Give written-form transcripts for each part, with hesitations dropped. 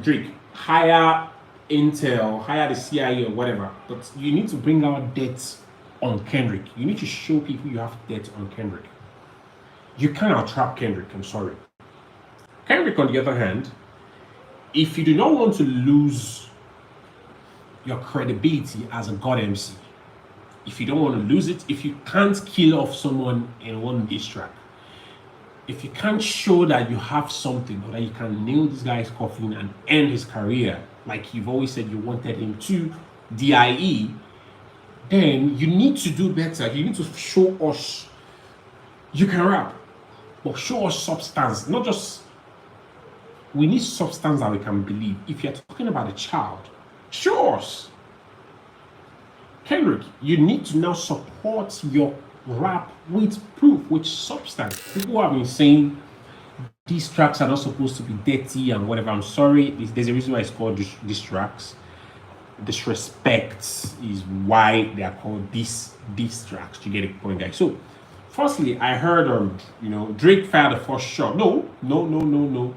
Drake, hire Intel, hire the CIA or whatever, but you need to bring out debts on Kendrick. You need to show people you have debt on Kendrick. You cannot trap Kendrick, I'm sorry. Kendrick, on the other hand, if you do not want to lose your credibility as a God MC, if you don't want to lose it, if you can't kill off someone in one diss track, if you can't show that you have something or that you can nail this guy's coffin and end his career, like you've always said you wanted him to, DIE, then you need to do better. You need to show us you can rap, but show us substance, not just. We need substance that we can believe. If you're talking about a child, show us. Kendrick, you need to now support your rap with proof, with substance. People have been saying these tracks are not supposed to be dirty and whatever. I'm sorry, there's a reason why it's called these tracks. Disrespect is why they are called these tracks. You get the point, guys. So, firstly, I heard Drake fired the first shot. No.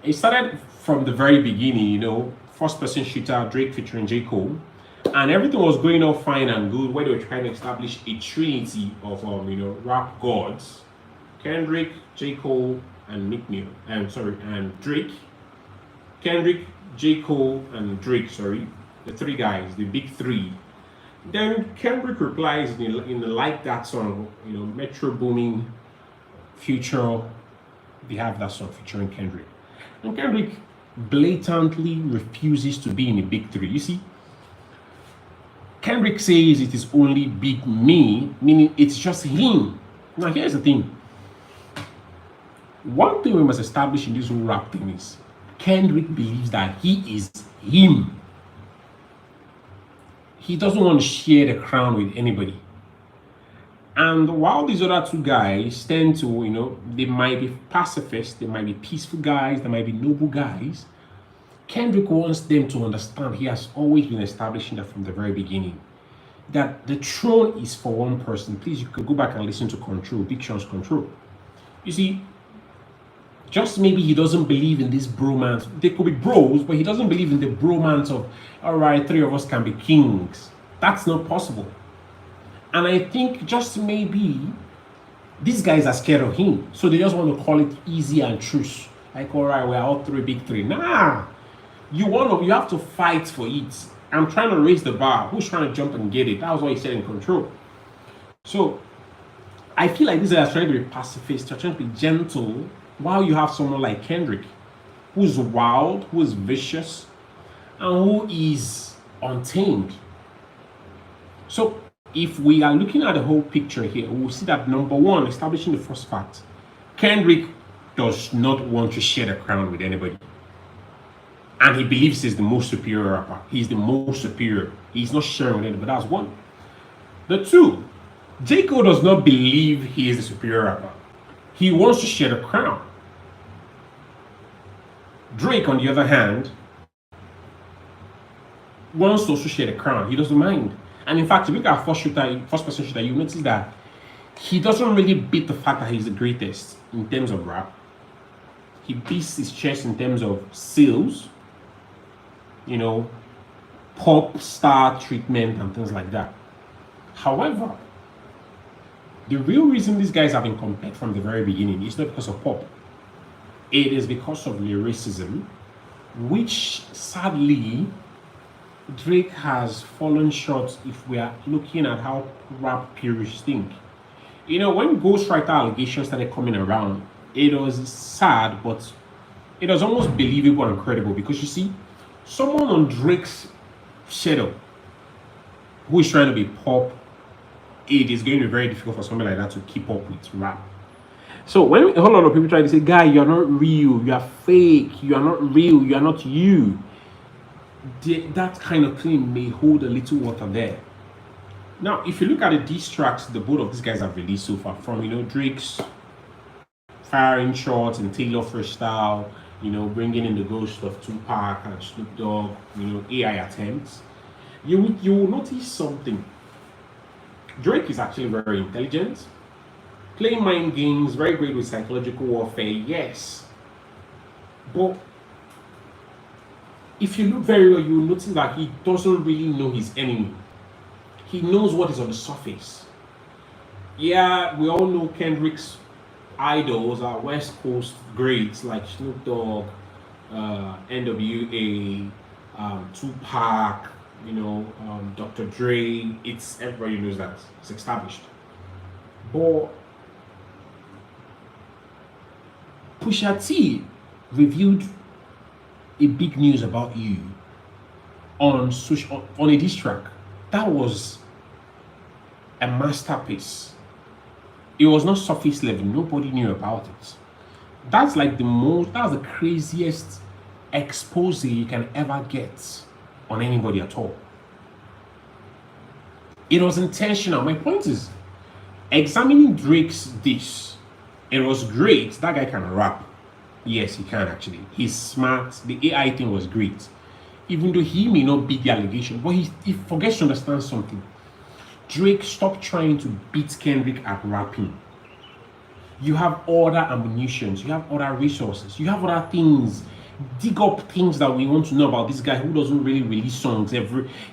It started from the very beginning, first person shooter, Drake featuring J. Cole. And everything was going on fine and good where they were trying to establish a trinity of rap gods. Kendrick, J. Cole, and and Drake. Kendrick, J. Cole, and Drake, the three guys, the big three. Then Kendrick replies in the like that song, Metro Booming, Future, they have that song featuring Kendrick. And Kendrick blatantly refuses to be in the big three. You see, Kendrick says it is only big me, meaning it's just him. Now here's the thing. One thing we must establish in this whole rap thing is Kendrick believes that he is him. He doesn't want to share the crown with anybody. And while these other two guys tend to, they might be pacifists, they might be peaceful guys, they might be noble guys, Kendrick wants them to understand, he has always been establishing that from the very beginning, that the throne is for one person. Please, you could go back and listen to Control, Big Sean's Control. You see, just maybe he doesn't believe in this bromance. They could be bros, but he doesn't believe in the bromance of, all right, three of us can be kings. That's not possible. And I think just maybe these guys are scared of him. So they just want to call it easy and truce. Like, all right, we're all big three. Nah, you have to fight for it. I'm trying to raise the bar. Who's trying to jump and get it? That was what he said in Control. So I feel like these guys are trying to be pacifist, they're trying to be gentle, while you have someone like Kendrick, who's wild, who is vicious, and who is untamed. So if we are looking at the whole picture here, we'll see that number one, establishing the first fact, Kendrick does not want to share the crown with anybody. And he believes he's the most superior rapper. He's the most superior. He's not sharing with anybody. That's one. The two, J. Cole does not believe he is the superior rapper. He wants to share the crown. Drake, on the other hand, wants to also share the crown. He doesn't mind. And in fact, if you look at first person shooter, you notice that he doesn't really beat the fact that he's the greatest in terms of rap. He beats his chest in terms of sales, pop star treatment and things like that. However, the real reason these guys have been compared from the very beginning is not because of pop. It is because of lyricism, which sadly Drake has fallen short if we are looking at how rap purists think. When ghostwriter allegations started coming around, it was sad, but it was almost believable and credible because you see, someone on Drake's shadow who is trying to be pop, it is going to be very difficult for somebody like that to keep up with rap. So when a whole lot of people try to say, guy, you're not real, you are fake, you are not real, you are not you, that kind of claim may hold a little water there. Now, if you look at the diss tracks the both of these guys have released so far, from Drake's firing shots and Taylor freestyle, bringing in the ghost of Tupac and Snoop Dogg, AI attempts, you will notice something. Drake is actually very intelligent, playing mind games, very great with psychological warfare, yes. But If you look very well, you will notice that he doesn't really know his enemy. He knows what is on the surface. Yeah, we all know Kendrick's idols are West Coast greats like Snoop Dogg, NWA, Tupac, Dr. Dre. It's everybody knows that it's established. But Pusha T revealed a big news about you on on a diss track. That was a masterpiece. It was not surface level. Nobody knew about it. That's like that's the craziest expose you can ever get on anybody at all. It was intentional. My point is, examining Drake's diss, it was great. That guy can rap. Yes, he can actually. He's smart. The AI thing was great. Even though he may not beat the allegation, but he forgets to understand something. Drake, stop trying to beat Kendrick at rapping. You have other ammunitions, you have other resources, you have other things. Dig up things that we want to know about this guy who doesn't really release songs he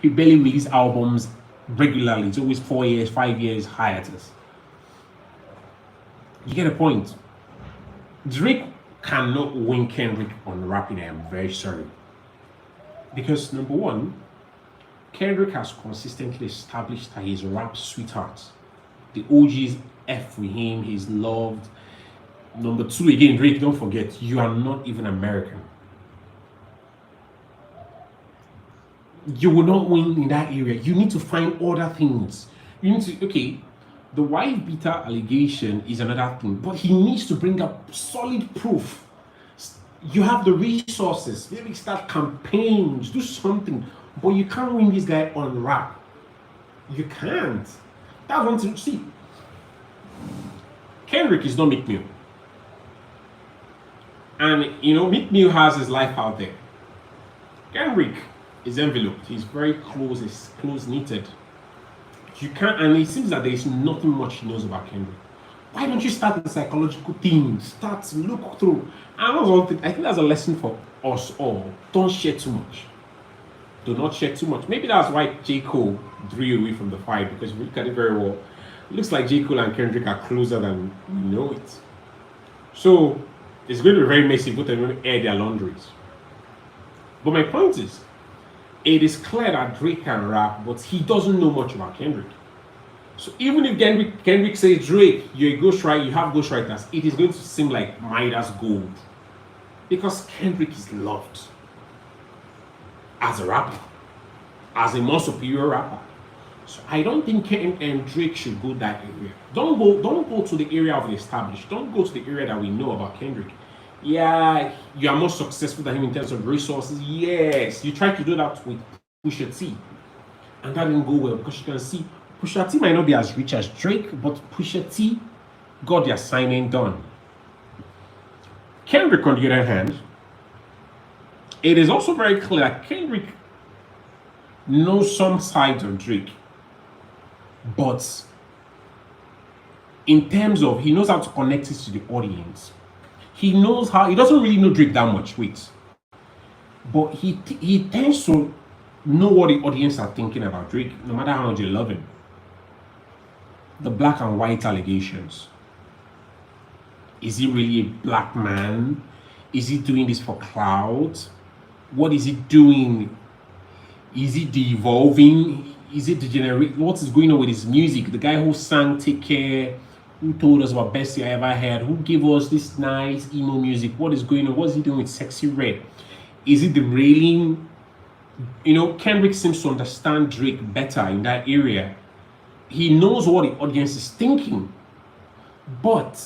barely releases albums regularly. It's always 4 years, 5 years hiatus. You get a point. Drake cannot win Kendrick on rapping. I am very sorry. Because number one, Kendrick has consistently established that he's a rap sweetheart. The OGs F with him, he's loved. Number two, again, Drake, don't forget, you are not even American. You will not win in that area. You need to find other things. You need to, okay, the wife beater allegation is another thing, but he needs to bring up solid proof. You have the resources, maybe start campaigns, do something, but you can't win this guy on rap. You can't. That's one thing. See, Kendrick is not Meek Mill. And, Meek Mill has his life out there. Kendrick is enveloped. He's very close, he's close-knitted. You can't, and it seems that there is nothing much he knows about Kendrick. Why don't you start with psychological things? Start, look through. And that's one thing, I think that's a lesson for us all. Don't share too much. Do not share too much. Maybe that's why J. Cole drew away from the fight, because if you look at it very well, it looks like J. Cole and Kendrick are closer than we know it. So it's going to be very messy, both of them air their laundries. But my point is, it is clear that Drake can rap, but he doesn't know much about Kendrick. So even if Kendrick says, Drake, you're a ghostwriter, you have ghostwriters, it is going to seem like Midas gold. Because Kendrick is loved as a rapper, as a more superior rapper. So I don't think Drake should go that area. Don't go to the area of the established. Don't go to the area that we know about Kendrick. Yeah, you are more successful than him in terms of resources. Yes, you tried to do that with Pusha T, and that didn't go well because you can see Pusha T might not be as rich as Drake, but Pusha T got their signing done. Kendrick, on the other hand, it is also very clear that Kendrick knows some sides of Drake, but in terms of he knows how to connect it to the audience. He knows how, he doesn't really know Drake that much, but he tends to know what the audience are thinking about Drake, no matter how much they love him. The black and white allegations. Is he really a black man? Is he doing this for clout? What is he doing? Is he de-evolving? Is it degenerate? What is going on with his music? The guy who sang Take Care, who told us about Best I Ever Had, who gave us this nice emo music. What is going on? What is he doing with Sexy Red? Is it derailing? Kendrick seems to understand Drake better in that area. He knows what the audience is thinking. But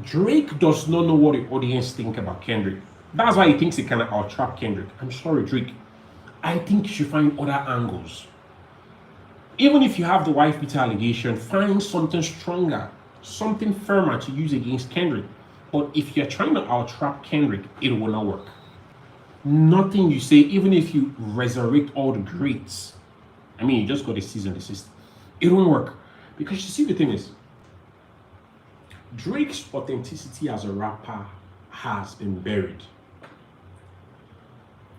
Drake does not know what the audience think about Kendrick. That's why he thinks he can out-trap Kendrick. I'm sorry, Drake. I think you should find other angles. Even if you have the wife beater allegation, find something stronger, something firmer to use against Kendrick. But if you're trying to out-trap Kendrick, it will not work. Nothing you say, even if you resurrect all the greats, you just got a season the system, it won't work. Because you see, the thing is, Drake's authenticity as a rapper has been buried.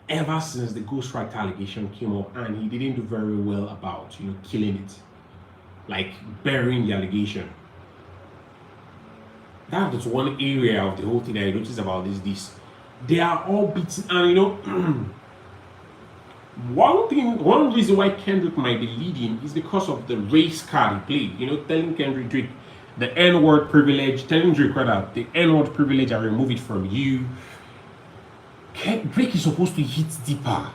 ever since the ghostwriter allegation came up, and he didn't do very well about killing it, like burying the allegation. That was one area of the whole thing that I noticed about this. They are all beaten, and one reason why Kendrick might be leading is because of the race card he played. Telling Kendrick the N-word privilege, telling Drake rather the N-word privilege, I remove it from you. Drake is supposed to hit deeper.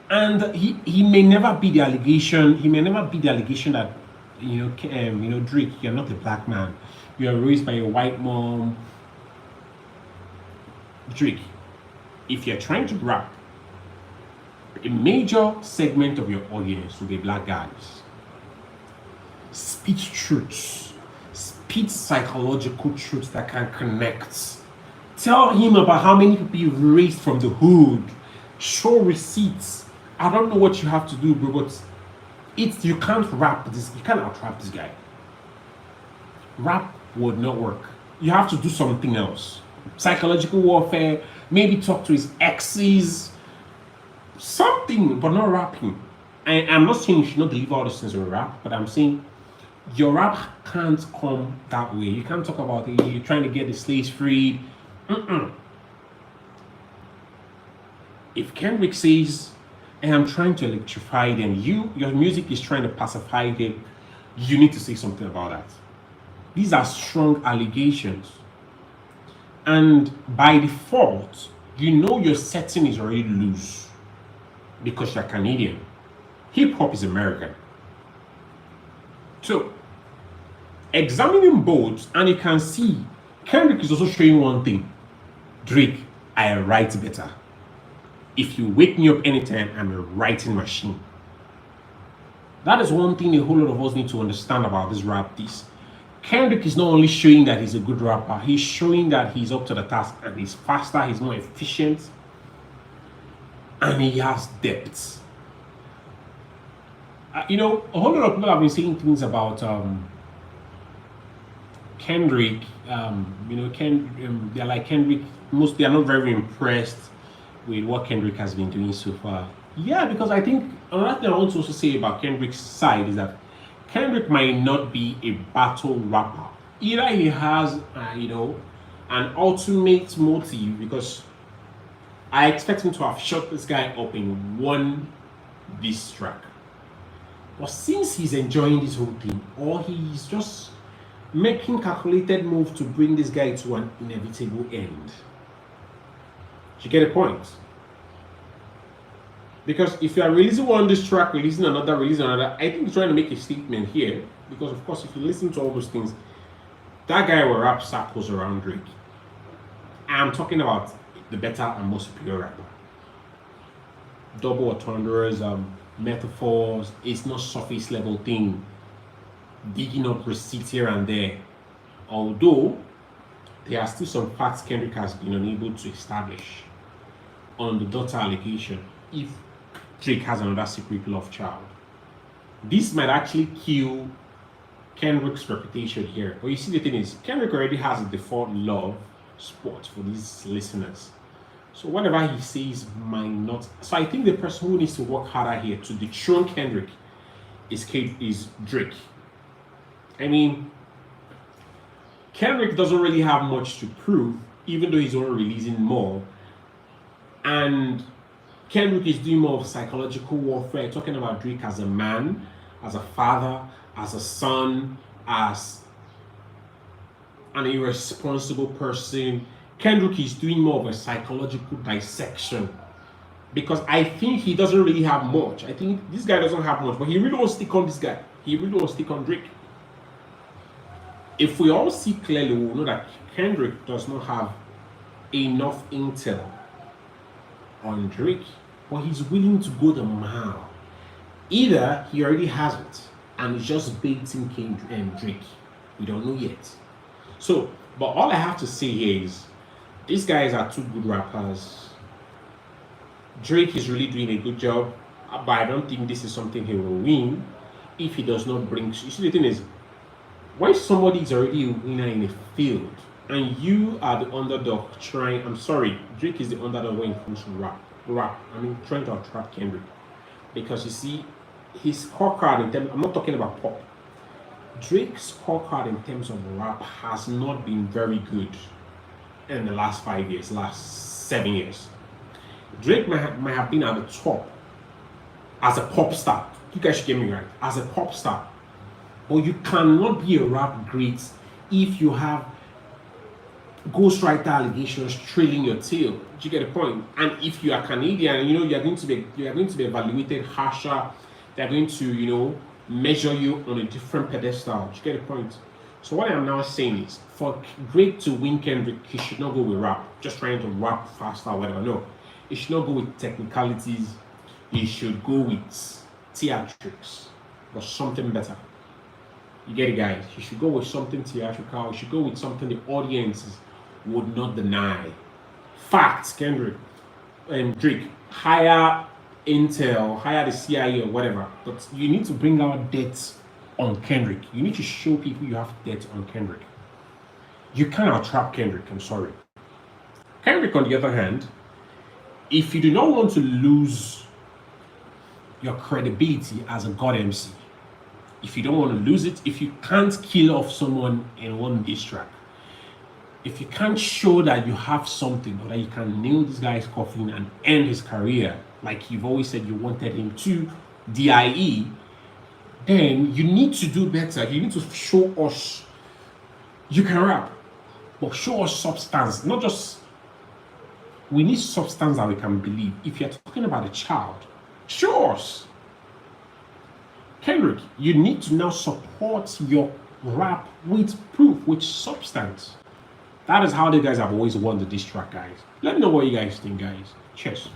And he may never be the allegation. He may never be the allegation that Drake, you're not a black man. You are raised by a white mom. Drake, if you're trying to rap, a major segment of your audience will be black guys. Spit truths, spit psychological truths that can connect. Tell him about how many people you raised from the hood. Show receipts. I don't know what you have to do, bro, but you can't rap this. You can't out-rap this guy. Rap would not work. You have to do something else. Psychological warfare. Maybe talk to his exes. Something, but not rapping. I'm not saying you should not deliver all these things in rap, but I'm saying your rap can't come that way. You can't talk about it. You're trying to get the slaves freed. If Kendrick says, "Hey, I'm trying to electrify them," your music is trying to pacify them, you need to say something about that. These are strong allegations. And by default, your setting is already loose because you're Canadian. Hip-hop is American. So, examining both, and you can see Kendrick is also showing one thing. Drake, I write better. If you wake me up anytime, I'm a writing machine. That is one thing a whole lot of us need to understand about this rap piece. Kendrick is not only showing that he's a good rapper, he's showing that he's up to the task, and he's faster, he's more efficient, and he has depth. A whole lot of people have been saying things about Kendrick. They're like Kendrick. They are not very impressed with what Kendrick has been doing so far. Yeah, because I think another thing I want to also say about Kendrick's side is that Kendrick might not be a battle rapper. Either he has, an ultimate motive, because I expect him to have shot this guy up in one diss track. But since he's enjoying this whole thing, or he's just making calculated move to bring this guy to an inevitable end. You get the point? Because if you are releasing one diss track, releasing another, I think he's trying to make a statement here. Because of course, if you listen to all those things, that guy will rap circles around Drake. I'm talking about the better and more superior rapper. Double entendres, metaphors. It's not surface level thing. Digging up receipts here and there. Although there are still some facts Kendrick has been unable to establish on the daughter allegation. If Drake has another secret love child, this might actually kill Kendrick's reputation here. But you see, the thing is, Kendrick already has a default love spot for these listeners. So whatever he says might not. So I think the person who needs to work harder here to dethrone Kendrick is Drake. I mean, Kendrick doesn't really have much to prove, even though he's only releasing more. And Kendrick is doing more of psychological warfare, talking about Drake as a man, as a father, as a son, as an irresponsible person. Kendrick is doing more of a psychological dissection, because I think he doesn't really have much. I think this guy doesn't have much, but he really wants to stick on this guy. He really wants to stick on Drake. If we all see clearly, we will know that Kendrick does not have enough intel on Drake, but he's willing to go the mile. Either he already has it and he's just baiting Drake. We don't know yet. So, but all I have to say here is, these guys are two good rappers. Drake is really doing a good job, but I don't think this is something he will win if he does not bring. You see, the thing is, when somebody is already a winner in a field, and you are the underdog trying. I'm sorry, Drake is the underdog when it comes to rap. I mean, trying to attract Kendrick because you see, his scorecard in terms. I'm not talking about pop. Drake's scorecard in terms of rap has not been very good in the last 5 years, last 7 years. Drake might have been at the top as a pop star. You guys should get me right. As a pop star. But you cannot be a rap great if you have ghostwriter allegations trailing your tail. Do you get the point? And if you are Canadian, you're going to be evaluated harsher. They're going to, measure you on a different pedestal. Do you get the point? So what I am now saying is, for Drake to win Kendrick, he should not go with rap, just trying to rap faster or whatever. No, he should not go with technicalities. He should go with theatrics or something better. You get it, guys? You should go with something theatrical. You should go with something the audiences would not deny. Facts, Kendrick and Drake, hire Intel, hire the CIA or whatever. But you need to bring out debts on Kendrick. You need to show people you have debt on Kendrick. You cannot trap Kendrick, I'm sorry. Kendrick, on the other hand, if you do not want to lose your credibility as a God MC, if you don't want to lose it, if you can't kill off someone in one diss track, if you can't show that you have something or that you can nail this guy's coffin and end his career, like you've always said you wanted him to, DIE, then you need to do better. You need to show us you can rap, but show us substance, not just. We need substance that we can believe. If you're talking about a child, show us. Kendrick, you need to now support your rap with proof, with substance. That is how the guys have always won the diss track, guys. Let me know what you guys think, guys. Cheers.